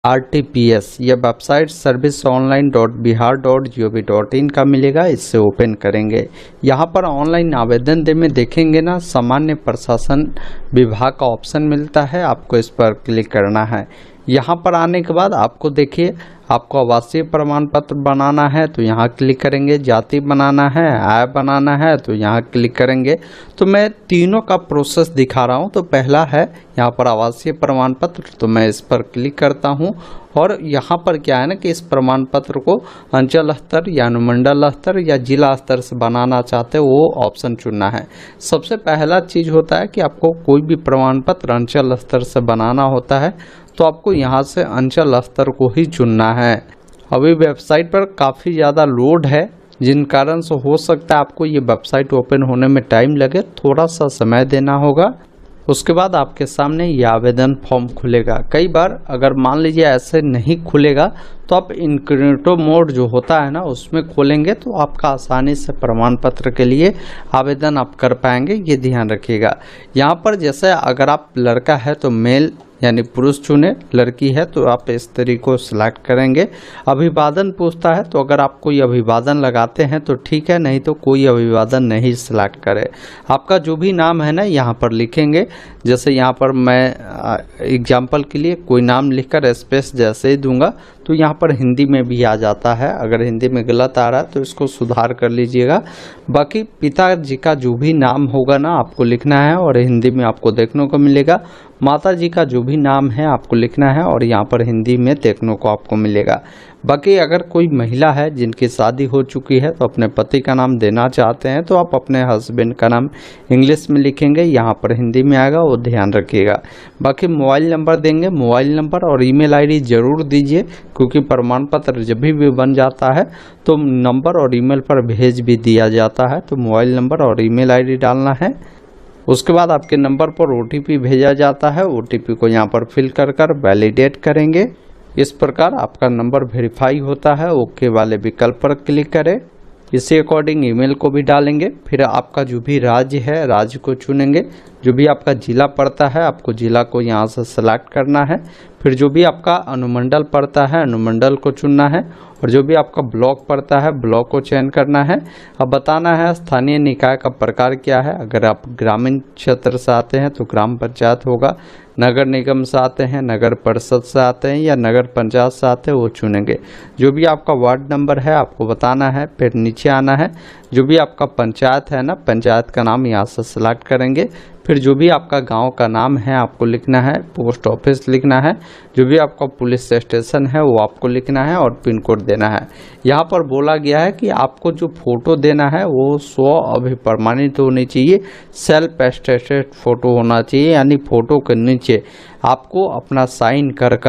RTPS यह website serviceonline.bihar.gov.in का मिलेगा। इससे ओपन करेंगे, यहाँ पर ऑनलाइन आवेदन दे में देखेंगे ना, सामान्य प्रशासन विभाग का ऑप्शन मिलता है, आपको इस पर क्लिक करना है। यहाँ पर आने के बाद आपको देखिए, आपको आवासीय प्रमाण पत्र बनाना है तो यहाँ क्लिक करेंगे, जाति बनाना है, आय बनाना है तो यहाँ क्लिक करेंगे। तो मैं तीनों का प्रोसेस दिखा रहा हूँ। तो पहला है यहाँ पर आवासीय प्रमाण पत्र, तो मैं इस पर क्लिक करता हूँ और यहाँ पर क्या है ना कि इस प्रमाण पत्र को अंचल स्तर या अनुमंडल स्तर या जिला स्तर से बनाना चाहते हो वो ऑप्शन चुनना है। सबसे पहला चीज़ होता है कि आपको कोई भी प्रमाण पत्र अंचल स्तर से बनाना होता है, तो आपको यहाँ से अंचल स्तर को ही चुनना है। अभी वेबसाइट पर काफ़ी ज़्यादा लोड है, जिन कारण से हो सकता है आपको ये वेबसाइट ओपन होने में टाइम लगे, थोड़ा सा समय देना होगा। उसके बाद आपके सामने ये आवेदन फॉर्म खुलेगा। कई बार अगर मान लीजिए ऐसे नहीं खुलेगा तो आप इनकॉग्निटो मोड जो होता है ना उसमें खोलेंगे, तो आपका आसानी से प्रमाण पत्र के लिए आवेदन आप कर पाएंगे, ये ध्यान रखिएगा। यहाँ पर जैसे अगर आप लड़का है तो मेल यानी पुरुष चुने, लड़की है तो आप इस तरीके को सिलेक्ट करेंगे। अभिवादन पूछता है तो अगर आप कोई अभिवादन लगाते हैं तो ठीक है, नहीं तो कोई अभिवादन नहीं सिलेक्ट करे। आपका जो भी नाम है ना यहाँ पर लिखेंगे। जैसे यहाँ पर मैं एग्जाम्पल के लिए कोई नाम लिखकर स्पेस जैसे ही दूंगा तो यहाँ पर हिंदी में भी आ जाता है। अगर हिंदी में गलत आ रहा है तो इसको सुधार कर लीजिएगा। बाकी पिताजी का जो भी नाम होगा ना आपको लिखना है और हिंदी में आपको देखने को मिलेगा। माता जी का जो भी नाम है आपको लिखना है और यहाँ पर हिंदी में देखने को आपको मिलेगा। बाकी अगर कोई महिला है जिनकी शादी हो चुकी है तो अपने पति का नाम देना चाहते हैं तो आप अपने हस्बैंड का नाम इंग्लिश में लिखेंगे, यहाँ पर हिंदी में आएगा, वो ध्यान रखिएगा। बाकी मोबाइल नंबर देंगे, मोबाइल नंबर और ईमेल आईडी जरूर दीजिए, क्योंकि प्रमाण पत्र जब भी बन जाता है तो नंबर और ईमेल पर भेज भी दिया जाता है। तो मोबाइल नंबर और ईमेल आईडी डालना है। उसके बाद आपके नंबर पर OTP भेजा जाता है। OTP को यहाँ पर फिल कर वैलिडेट करेंगे। इस प्रकार आपका नंबर वेरीफाई होता है। ओके वाले विकल्प पर क्लिक करें। इसी अकॉर्डिंग ईमेल को भी डालेंगे। फिर आपका जो भी राज्य है राज्य को चुनेंगे। जो भी आपका जिला पड़ता है आपको जिला को यहाँ से सेलेक्ट करना है। फिर जो भी आपका अनुमंडल पड़ता है अनुमंडल को चुनना है और जो भी आपका ब्लॉक पड़ता है ब्लॉक को चयन करना है। अब बताना है स्थानीय निकाय का प्रकार क्या है। अगर आप ग्रामीण क्षेत्र से आते हैं तो ग्राम पंचायत होगा, नगर निगम से आते हैं नगर परिषद से आते हैं या नगर पंचायत से आते हैं वो चुनेंगे। जो भी आपका वार्ड नंबर है आपको बताना है। फिर नीचे आना है, जो भी आपका पंचायत है ना पंचायत का नाम यहाँ से सेलेक्ट करेंगे। फिर जो भी आपका गांव का नाम है आपको लिखना है, पोस्ट ऑफिस लिखना है, जो भी आपका पुलिस स्टेशन है वो आपको लिखना है और पिन कोड देना है। यहाँ पर बोला गया है कि आपको जो फोटो देना है वो 100 अभिप्रमाणित होनी चाहिए, सेल्फ एटेस्टेड फोटो होना चाहिए। यानी फोटो के नीचे आपको अपना साइन कर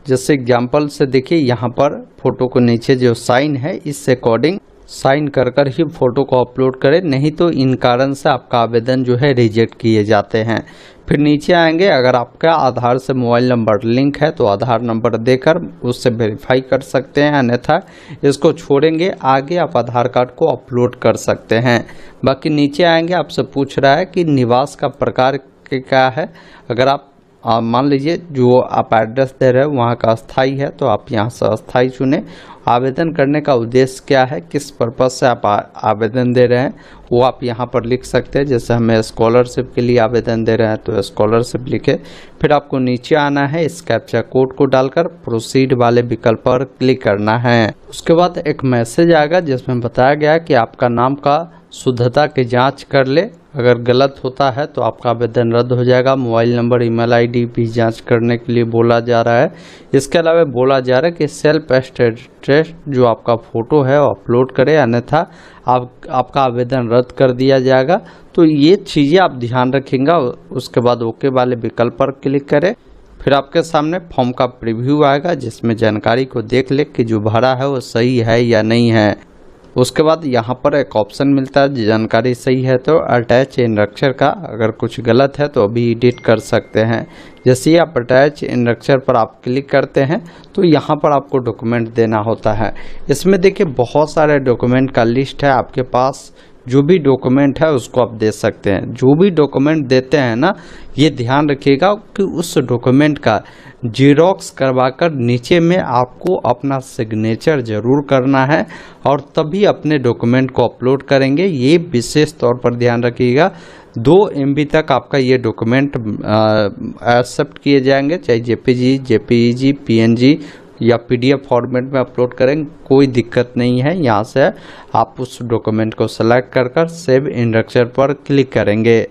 जैसे एग्जाम्पल से देखिए, यहाँ पर फोटो के नीचे जो साइन है इस अकॉर्डिंग साइन कर ही फोटो को अपलोड करें, नहीं तो इन कारण से आपका आवेदन जो है रिजेक्ट किए जाते हैं। फिर नीचे आएंगे, अगर आपका आधार से मोबाइल नंबर लिंक है तो आधार नंबर देकर उससे वेरीफाई कर सकते हैं, अन्यथा इसको छोड़ेंगे आगे आप आधार कार्ड को अपलोड कर सकते हैं। बाकी नीचे आएंगे, आपसे पूछ रहा है कि निवास का प्रकार क्या है। अगर आप मान लीजिए जो आप एड्रेस दे रहे हो वहाँ का अस्थाई है तो आप यहाँ से अस्थाई चुने। आवेदन करने का उद्देश्य क्या है, किस पर्पज़ से आप आवेदन दे रहे हैं वो आप यहाँ पर लिख सकते हैं। जैसे हमें स्कॉलरशिप के लिए आवेदन दे रहे हैं तो स्कॉलरशिप लिखे। फिर आपको नीचे आना है, इस कैप्चा कोड को डालकर प्रोसीड वाले विकल्प पर क्लिक करना है। उसके बाद एक मैसेज आएगा जिसमें बताया गया है कि आपका नाम का शुद्धता की जाँच कर ले। अगर गलत होता है तो आपका आवेदन रद्द हो जाएगा। मोबाइल नंबर ईमेल आईडी भी जांच करने के लिए बोला जा रहा है। इसके अलावा बोला जा रहा है कि सेल्फ एटेस्टेड जो आपका फ़ोटो है वो अपलोड करें, अन्यथा आपका आवेदन रद्द कर दिया जाएगा। तो ये चीज़ें आप ध्यान रखेंगे। उसके बाद ओके वाले विकल्प पर क्लिक करें। फिर आपके सामने फॉर्म का प्रीव्यू आएगा जिसमें जानकारी को देख ले कि जो भरा है वो सही है या नहीं है। उसके बाद यहाँ पर एक ऑप्शन मिलता है, जानकारी सही है तो अटैच इनरक्चर का, अगर कुछ गलत है तो अभी एडिट कर सकते हैं। जैसे ही आप अटैच इनरक्चर पर आप क्लिक करते हैं तो यहाँ पर आपको डॉक्यूमेंट देना होता है। इसमें देखिए बहुत सारे डॉक्यूमेंट का लिस्ट है आपके पास। जो भी डॉक्यूमेंट है उसको आप दे सकते हैं। जो भी डॉक्यूमेंट देते हैं ना, ये ध्यान रखिएगा कि उस डॉक्यूमेंट का जीरोक्स करवाकर नीचे में आपको अपना सिग्नेचर जरूर करना है और तभी अपने डॉक्यूमेंट को अपलोड करेंगे। ये विशेष तौर पर ध्यान रखिएगा। 2 MB तक आपका ये डॉक्यूमेंट एक्सेप्ट किए जाएंगे, चाहे JPG, JPEG, PNG या PDF फॉर्मेट में अपलोड करेंगे, कोई दिक्कत नहीं है। यहाँ से आप उस डॉक्यूमेंट को सेलेक्ट कर सेव इन स्ट्रक्चर पर क्लिक करेंगे।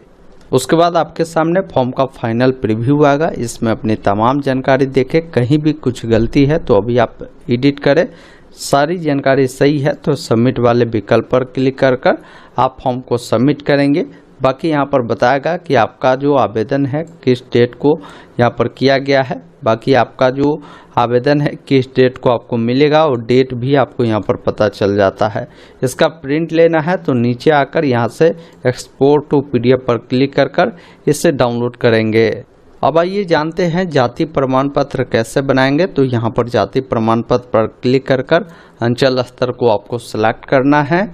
उसके बाद आपके सामने फॉर्म का फाइनल प्रीव्यू आएगा। इसमें अपनी तमाम जानकारी देखें, कहीं भी कुछ गलती है तो अभी आप एडिट करें। सारी जानकारी सही है तो सबमिट वाले विकल्प पर क्लिक कर आप फॉर्म को सबमिट करेंगे। बाकी यहाँ पर बताएगा कि आपका जो आवेदन है किस डेट को यहाँ पर किया गया है। बाकी आपका जो आवेदन है किस डेट को आपको मिलेगा और डेट भी आपको यहाँ पर पता चल जाता है। इसका प्रिंट लेना है तो नीचे आकर यहाँ से एक्सपोर्ट टू PDF पर क्लिक कर इसे डाउनलोड करेंगे। अब आइए जानते हैं जाति प्रमाण पत्र कैसे बनाएंगे। तो यहाँ पर जाति प्रमाण पत्र पर क्लिक कर अंचल स्तर को आपको सिलेक्ट करना है।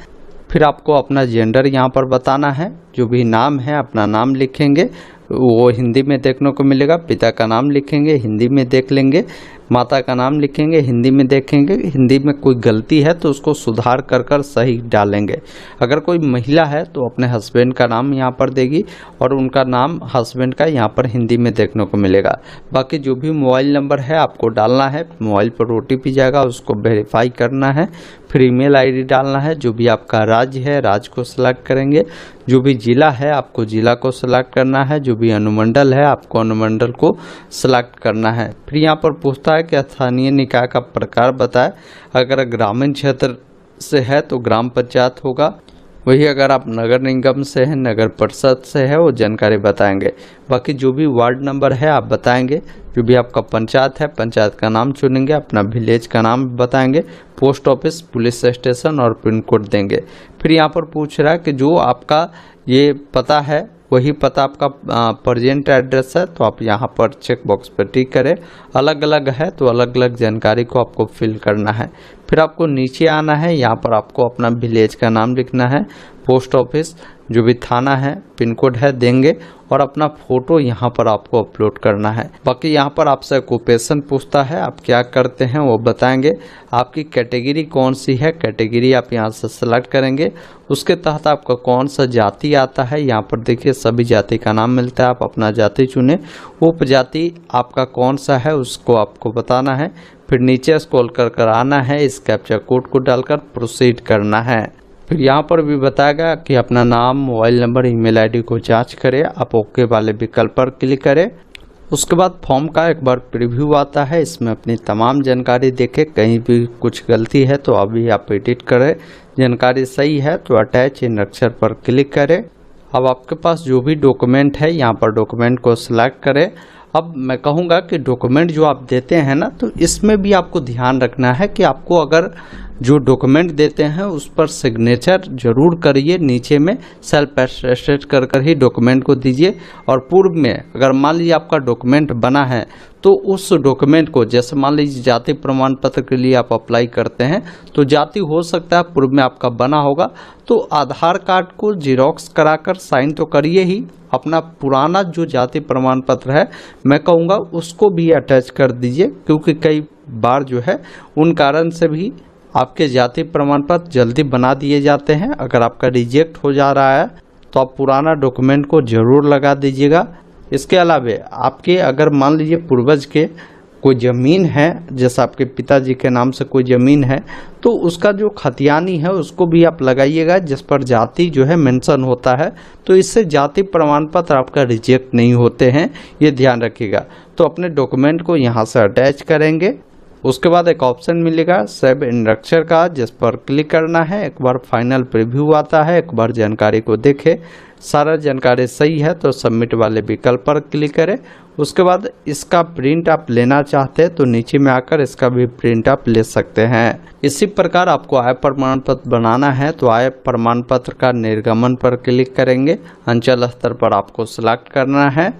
फिर आपको अपना जेंडर यहाँ पर बताना है। जो भी नाम है अपना नाम लिखेंगे, वो हिंदी में देखने को मिलेगा। पिता का नाम लिखेंगे, हिंदी में देख लेंगे। माता का नाम लिखेंगे, हिंदी में देखेंगे। हिंदी में कोई गलती है तो उसको सुधार कर सही डालेंगे। अगर कोई महिला है तो अपने हस्बैंड का नाम यहाँ पर देगी और उनका नाम हस्बैंड का यहाँ पर हिंदी में देखने को मिलेगा। बाकी जो भी मोबाइल नंबर है आपको डालना है। मोबाइल पर OTP जाएगा, उसको वेरीफाई करना है। फिर ईमेल ID डालना है। जो भी आपका राज्य है, राज्य को सिलेक्ट करेंगे। जो भी जिला है आपको जिला को सिलेक्ट करना है। जो भी अनुमंडल है आपको अनुमंडल को सिलेक्ट करना है। फिर यहाँ पर पूछता है कि स्थानीय निकाय का प्रकार बताएं। अगर ग्रामीण क्षेत्र से है तो ग्राम पंचायत होगा। वही अगर आप नगर निगम से हैं, नगर परिषद से है, वो जानकारी बताएंगे। बाकी जो भी वार्ड नंबर है आप बताएंगे। जो भी आपका पंचायत है, पंचायत का नाम चुनेंगे, अपना विलेज का नाम बताएंगे, पोस्ट ऑफिस, पुलिस स्टेशन और पिन कोड देंगे। फिर यहाँ पर पूछ रहा है कि जो आपका ये पता है वही पता आपका प्रेजेंट एड्रेस है, तो आप यहाँ पर चेक बॉक्स पर टिक करें। अलग अलग है तो अलग अलग जानकारी को आपको फिल करना है। फिर आपको नीचे आना है। यहाँ पर आपको अपना विलेज का नाम लिखना है, पोस्ट ऑफिस, जो भी थाना है, पिन कोड है देंगे और अपना फोटो यहाँ पर आपको अपलोड करना है। बाकी यहाँ पर आपसे ऑक्यूपेशन पूछता है, आप क्या करते हैं वो बताएंगे। आपकी कैटेगरी कौन सी है, कैटेगरी आप यहाँ से सेलेक्ट करेंगे। उसके तहत आपका कौन सा जाति आता है, यहाँ पर देखिए सभी जाति का नाम मिलता है। आप अपना जाति चुने। उपजाति आपका कौन सा है उसको आपको बताना है। फिर नीचे स्क्रॉल कर आना है, इस कैप्चा कोड को डालकर प्रोसीड करना है। फिर यहाँ पर भी बताएगा कि अपना नाम, मोबाइल नंबर, ईमेल ID को जांच करें। आप ओके वाले विकल्प पर क्लिक करें। उसके बाद फॉर्म का एक बार प्रीव्यू आता है। इसमें अपनी तमाम जानकारी देखें, कहीं भी कुछ गलती है तो अभी आप एडिट करें। जानकारी सही है तो अटैच इन अक्षर पर क्लिक करें। अब आपके पास जो भी डॉक्यूमेंट है यहाँ पर डॉक्यूमेंट को सिलेक्ट करें। अब मैं कहूँगा कि डॉक्यूमेंट जो आप देते हैं ना, तो इसमें भी आपको ध्यान रखना है कि आपको अगर जो डॉक्यूमेंट देते हैं उस पर सिग्नेचर जरूर करिए। नीचे में सेल्फ अटेस्टेड कर ही डॉक्यूमेंट को दीजिए। और पूर्व में अगर मान लीजिए आपका डॉक्यूमेंट बना है तो उस डॉक्यूमेंट को, जैसे मान लीजिए जाति प्रमाण पत्र के लिए आप अप्लाई करते हैं तो जाति हो सकता है पूर्व में आपका बना होगा, तो आधार कार्ड को जीरोक्स कराकर साइन तो करिए ही। अपना पुराना जो जाति प्रमाण पत्र है मैं कहूँगा उसको भी अटैच कर दीजिए, क्योंकि कई बार जो है उन कारण से भी आपके जाति प्रमाण पत्र जल्दी बना दिए जाते हैं। अगर आपका रिजेक्ट हो जा रहा है तो आप पुराना डॉक्यूमेंट को ज़रूर लगा दीजिएगा। इसके अलावा आपके अगर मान लीजिए पूर्वज के कोई ज़मीन है, जैसे आपके पिताजी के नाम से कोई ज़मीन है, तो उसका जो खतियानी है उसको भी आप लगाइएगा, जिस पर जाति जो है मेंशन होता है। तो इससे जाति प्रमाण पत्र आपका रिजेक्ट नहीं होते हैं, ये ध्यान रखिएगा। तो अपने डॉक्यूमेंट को यहाँ से अटैच करेंगे। उसके बाद एक ऑप्शन मिलेगा सेव इन स्ट्रक्चर का, जिस पर क्लिक करना है। एक बार फाइनल प्रीव्यू आता है, एक बार जानकारी को देखें। सारा जानकारी सही है तो सबमिट वाले विकल्प पर क्लिक करें। उसके बाद इसका प्रिंट आप लेना चाहते हैं तो नीचे में आकर इसका भी प्रिंट आप ले सकते हैं। इसी प्रकार आपको आय प्रमाण पत्र बनाना है तो आय प्रमाण पत्र का निर्गमन पर क्लिक करेंगे। अंचल स्तर पर आपको सिलेक्ट करना है।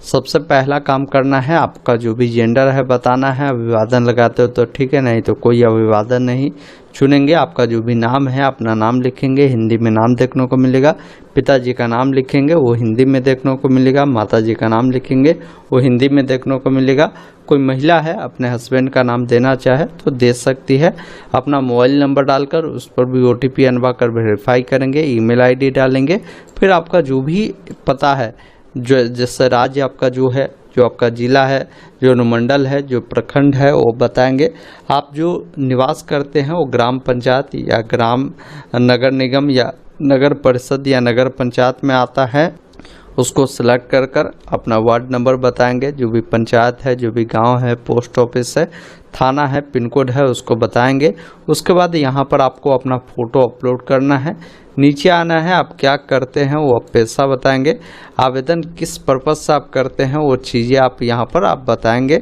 सबसे पहला काम करना है, आपका जो भी जेंडर है बताना है। अभिवादन लगाते हो तो ठीक है, नहीं तो कोई अभिवादन नहीं चुनेंगे। आपका जो भी नाम है अपना नाम लिखेंगे, हिंदी में नाम देखने को मिलेगा। पिताजी का नाम लिखेंगे, वो हिंदी में देखने को मिलेगा। माताजी का नाम लिखेंगे, वो हिंदी में देखने को मिलेगा। कोई महिला है अपने हस्बैंड का नाम देना चाहे तो दे सकती है। अपना मोबाइल नंबर डालकर उस पर भी OTP अनवा कर वेरीफाई करेंगे। ईमेल ID डालेंगे। फिर आपका जो भी पता है, जो जैसे राज्य आपका जो है, जो आपका जिला है, जो अनुमंडल है, जो प्रखंड है, वो बताएंगे। आप जो निवास करते हैं वो ग्राम पंचायत या ग्राम नगर निगम या नगर परिषद या नगर पंचायत में आता है, उसको सिलेक्ट कर अपना वार्ड नंबर बताएंगे। जो भी पंचायत है, जो भी गांव है, पोस्ट ऑफिस है, थाना है, पिन कोड है, उसको बताएंगे। उसके बाद यहाँ पर आपको अपना फ़ोटो अपलोड करना है। नीचे आना है, आप क्या करते हैं वो आप पेशा बताएंगे। आवेदन किस पर्पज़ से आप करते हैं वो चीज़ें आप यहाँ पर आप बताएंगे।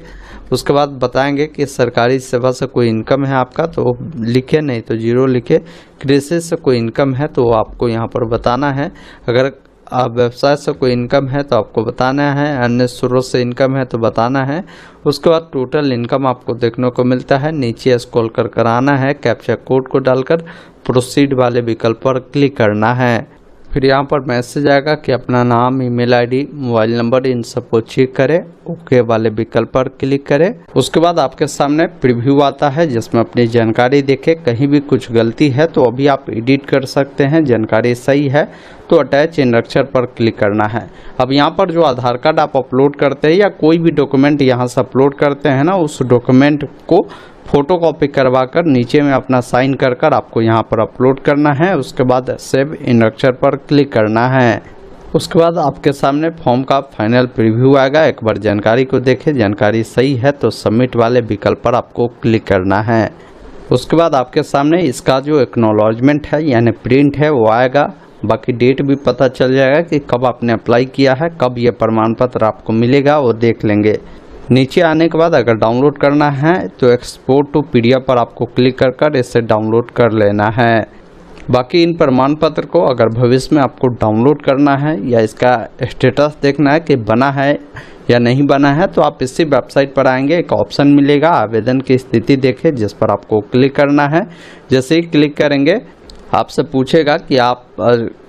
उसके बाद बताएंगे कि सरकारी सेवा से कोई इनकम है आपका तो लिखे, नहीं तो 0 लिखे। कृषि से कोई इनकम है तो आपको यहाँ पर बताना है। अगर आप व्यवसाय से कोई इनकम है तो आपको बताना है। अन्य स्रोत से इनकम है तो बताना है। उसके बाद टोटल इनकम आपको देखने को मिलता है। नीचे स्क्रॉल कर आना है, कैप्चा कोड को डालकर प्रोसीड वाले विकल्प पर क्लिक करना है। फिर यहाँ पर मैसेज आएगा कि अपना नाम, email ID, mobile number in सबको चेक करें। ओके वाले विकल्प पर क्लिक करें। उसके बाद आपके सामने प्रीव्यू आता है जिसमें अपनी जानकारी देखें। कहीं भी कुछ गलती है तो अभी आप एडिट कर सकते हैं। जानकारी सही है तो अटैच इन अक्षर पर क्लिक करना है। अब यहाँ पर जो आधार कार्ड आप अपलोड करते हैं या कोई भी डॉक्यूमेंट यहाँ से अपलोड करते हैं ना, उस डॉक्यूमेंट को फ़ोटो कॉपी करवा कर नीचे में अपना साइन कर आपको यहाँ पर अपलोड करना है। उसके बाद सेव इन अक्षर पर क्लिक करना है। उसके बाद आपके सामने फॉर्म का फाइनल प्रीव्यू आएगा। एक बार जानकारी को देखें, जानकारी सही है तो सबमिट वाले विकल्प पर आपको क्लिक करना है। उसके बाद आपके सामने इसका जो एक्नॉलेजमेंट है यानी प्रिंट है वो आएगा। बाकी डेट भी पता चल जाएगा कि कब आपने अप्लाई किया है, कब ये प्रमाण पत्र आपको मिलेगा वो देख लेंगे। नीचे आने के बाद अगर डाउनलोड करना है तो एक्सपोर्ट टू PDF पर आपको क्लिक कर इसे डाउनलोड कर लेना है। बाकी इन प्रमाण पत्र को अगर भविष्य में आपको डाउनलोड करना है या इसका स्टेटस देखना है कि बना है या नहीं बना है तो आप इसी वेबसाइट पर आएंगे, एक ऑप्शन मिलेगा आवेदन की स्थिति देखें, जिस पर आपको क्लिक करना है। जैसे ही क्लिक करेंगे आपसे पूछेगा कि आप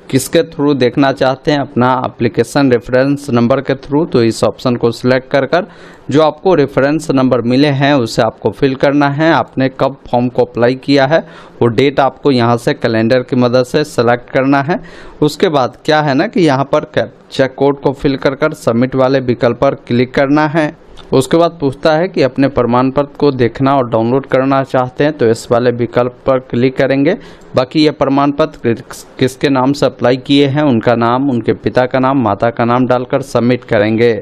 किसके थ्रू देखना चाहते हैं, अपना एप्लीकेशन रेफरेंस नंबर के थ्रू। तो इस ऑप्शन को सिलेक्ट कर जो आपको रेफरेंस नंबर मिले हैं उसे आपको फिल करना है। आपने कब फॉर्म को अप्लाई किया है वो डेट आपको यहाँ से कैलेंडर की मदद से सेलेक्ट करना है। उसके बाद क्या है ना कि यहाँ पर कैप्चा कोड को फिल कर सबमिट वाले विकल्प पर क्लिक करना है। उसके बाद पूछता है कि अपने प्रमाण पत्र को देखना और डाउनलोड करना चाहते हैं तो इस वाले विकल्प पर क्लिक करेंगे। बाकी ये प्रमाण पत्र किसके नाम से अप्लाई किए हैं, उनका नाम, उनके पिता का नाम, माता का नाम डालकर सबमिट करेंगे।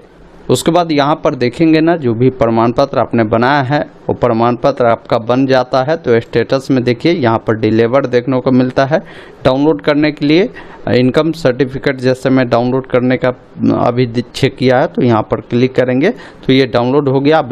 उसके बाद यहाँ पर देखेंगे ना जो भी प्रमाण पत्र आपने बनाया है वो प्रमाण पत्र आपका बन जाता है तो स्टेटस में देखिए यहाँ पर डिलीवर देखने को मिलता है। डाउनलोड करने के लिए इनकम सर्टिफिकेट जैसे मैं डाउनलोड करने का अभी चेक किया है तो यहाँ पर क्लिक करेंगे तो ये डाउनलोड हो गया। आप